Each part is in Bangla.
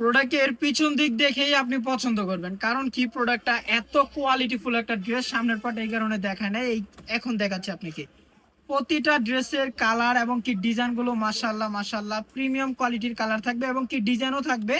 প্রোডাক্টের পিছন দিক দেখেই আপনি পছন্দ করবেন, কারণ কি প্রোডাক্টটা এত কোয়ালিটিফুল একটা ড্রেস। সামনের পার্ট এই কারণে দেখায় না, এই এখন দেখাচ্ছি আপনাকে। প্রতিটা ড্রেসের কালার এবং কি ডিজাইন গুলো মাশাআল্লাহ মাশাআল্লাহ প্রিমিয়াম কোয়ালিটির কালার থাকবে এবং কি ডিজাইনও থাকবে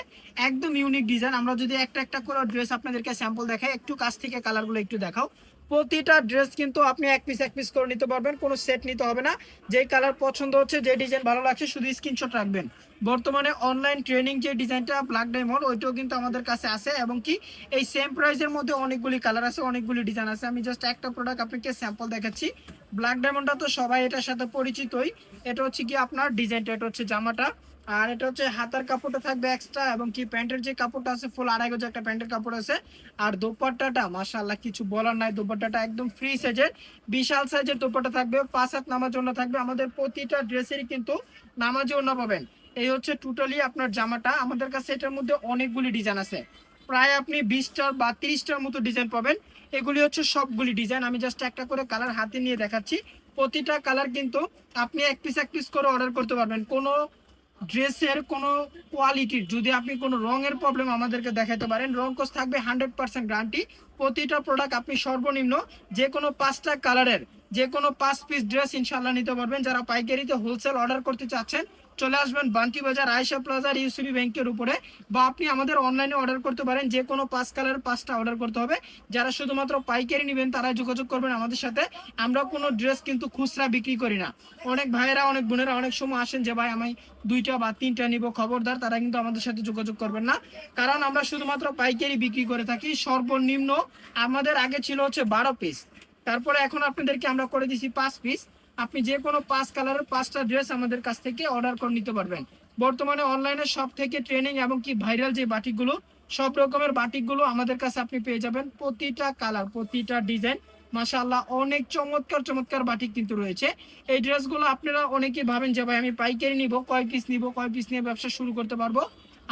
একদম ইউনিক ডিজাইন। আমরা যদি একটা একটা করে ড্রেস আপনাদেরকে স্যাম্পল দেখাই, একটু কাছ থেকে কালারগুলো একটু দেখাও। প্রতিটা ড্রেস কিন্তু আপনি এক পিস করে নিতে পারবেন, কোনো সেট নিতে হবে না। যেই কালার পছন্দ হচ্ছে, যে ডিজাইন ভালো লাগছে, শুধু স্ক্রিনশট রাখবেন। বর্তমানে অনলাইন ট্রেনিং যে ডিজাইনটা ব্ল্যাক ডায়মন্ড, ওইটাও কিন্তু আমাদের কাছে আছে এবং কি এই সেম প্রাইসের মধ্যে অনেকগুলি কালার আছে, অনেকগুলি ডিজাইন আছে। আমি জাস্ট একটা প্রোডাক্ট আপনাকে স্যাম্পল দেখাচ্ছি। ব্ল্যাক ডায়মন্ডটা তো সবাই এটার সাথে পরিচিতই। এটা হচ্ছে কি আপনার ডিজাইনটা, এটা হচ্ছে জামাটা, আর এটা হচ্ছে হাতার কাপড়টা থাকবে এক্সট্রা এবং কি প্যান্টের যে কাপড়টা আছে ফুল আড়াই গজ একটা প্যান্টের কাপড় আছে। আর দোপাট্টাটা মাশাআল্লাহ কিছু বলার নাই, দোপাট্টাটা একদম ফ্রি সাইজের, বিশাল সাইজের দোপাট্টা থাকবে। 5 হাত নামার জন্য থাকবে। আমাদের প্রতিটা ড্রেসেরই কিন্তু নামাজি ওড়না পাবেন। এই হচ্ছে টোটালি আপনার জামাটা। আমাদের কাছে এটার মধ্যে অনেকগুলি ডিজাইন আছে, প্রায় আপনি 20টার বা 30টার মতো ডিজাইন পাবেন। এগুলি হচ্ছে সবগুলি ডিজাইন। আমি জাস্ট একটা করে কালার হাতে নিয়ে দেখাচ্ছি। প্রতিটা কালার কিন্তু আপনি এক পিস করে অর্ডার করতে পারবেন। কোনো ড্রেসের কোনো কোয়ালিটির যদি আপনি কোনো রঙের প্রবলেম আমাদেরকে দেখাতে পারেন, রং কোর্স থাকবে 100% গ্যারান্টি। প্রতিটা প্রোডাক্ট আপনি সর্বনিম্ন যে কোনো 5টা কালারের যে কোনো 5 পিস ড্রেস ইনশাল্লাহ নিতে পারবেন। যারা পাইকারিতে হোলসেল অর্ডার করতে চাচ্ছেন, চলে আসবেন বান্টি বাজার আয়েশা প্লাজার ইউসিবি ব্যাংকের উপরে, বা আপনি আমাদের অনলাইনে অর্ডার করতে পারেন। যে কোনো 5 কালার 5টা অর্ডার করতে হবে। যারা শুধুমাত্র পাইকারি নেবেন তারা যোগাযোগ করবেন আমাদের সাথে। আমরা কোনো ড্রেস কিন্তু খুচরা বিক্রি করি না। অনেক ভাইয়েরা অনেক বোনেরা অনেক সময় আসেন যে ভাই আমি 2টা বা 3টা নিব, খবরদার তারা কিন্তু আমাদের সাথে যোগাযোগ করবেন না, কারণ আমরা শুধুমাত্র পাইকারি বিক্রি করে থাকি। সর্বনিম্ন আমাদের আগে ছিল হচ্ছে 12 পিস, তারপরে এখন আপনাদেরকে আমরা করে দিছি 5 পিস। আপনি যে কোনো 5 কালারের 5টা ড্রেস আমাদের কাছ থেকে অর্ডার করে নিতে পারবেন। বর্তমানে অনলাইনে সব থেকে ট্রেনিং এবং কি ভাইরাল যে বাটিকগুলো, সব রকমের বাটিকগুলো আমাদের কাছে আপনি পেয়ে যাবেন। প্রতিটা কালার প্রতিটা ডিজাইন মাশাআল্লাহ অনেক চমৎকার চমৎকার বাটিক কিন্তু রয়েছে। এই ড্রেসগুলো আপনারা অনেকেই ভাবেন যে ভাই আমি পাইকারি নিব, কয় পিস নিব, কয় পিস নিয়ে ব্যবসা শুরু করতে পারবো।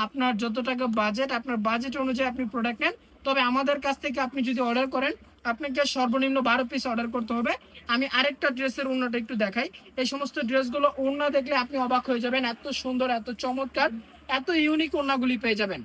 আপনার যত টাকা বাজেট, আপনার বাজেট অনুযায়ী আপনি প্রোডাক্ট নেন। তবে আমাদের কাছ থেকে আপনি যদি অর্ডার করেন, আপনাকে সর্বনিম্ন 12 পিস অর্ডার করতে হবে। আমি আরেকটা ড্রেসের ওড়নাটা একটু দেখাই। এই সমস্ত ড্রেসগুলো ওড়না দেখলে আপনি অবাক হয়ে যাবেন, এত সুন্দর এত চমৎকার এত ইউনিক ওড়নাগুলি পেয়ে যাবেন।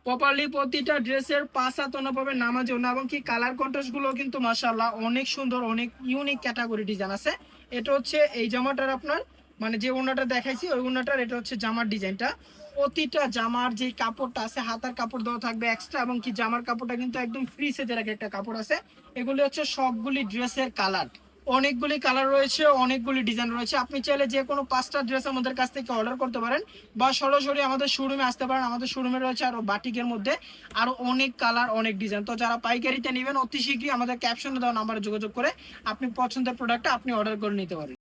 প্রপারলি প্রতিটা ড্রেসের 5 হাত ওড়না পাবেন নামাজি ওড়না, এবং কি কালার কন্ট্রাস্ট গুলো কিন্তু মাশাআল্লাহ অনেক সুন্দর, অনেক ইউনিক ক্যাটাগরি ডিজাইন আছে। এটা হচ্ছে এই জামাটার আপনার মানে যে ওড়নাটা দেখাইছি ওই ওড়নাটার এটা হচ্ছে জামার ডিজাইনটা। প্রতিটা জামার যে কাপড়টা আছে হাতার কাপড় দেওয়া থাকবে এক্সট্রা, এবং কি জামার কাপড়টা কিন্তু একদম ফ্রি সাইজের একটা কাপড় আছে। এগুলি হচ্ছে সবগুলি ড্রেসের কালার, অনেকগুলি কালার রয়েছে, অনেকগুলি ডিজাইন রয়েছে। আপনি চাইলে যে কোনো 5টা ড্রেস আমাদের কাছ থেকে অর্ডার করতে পারেন, বা সরাসরি আমাদের শোরুমে আসতে পারেন। আমাদের শোরুমে রয়েছে আরো বাটিকের মধ্যে আরো অনেক কালার অনেক ডিজাইন। তো যারা পাইকারিতে নেবেন অতি শীঘ্রই আমাদের ক্যাপশনে দেওয়া নাম্বারে যোগাযোগ করে আপনি পছন্দের প্রোডাক্টটা আপনি অর্ডার করে নিতে পারেন।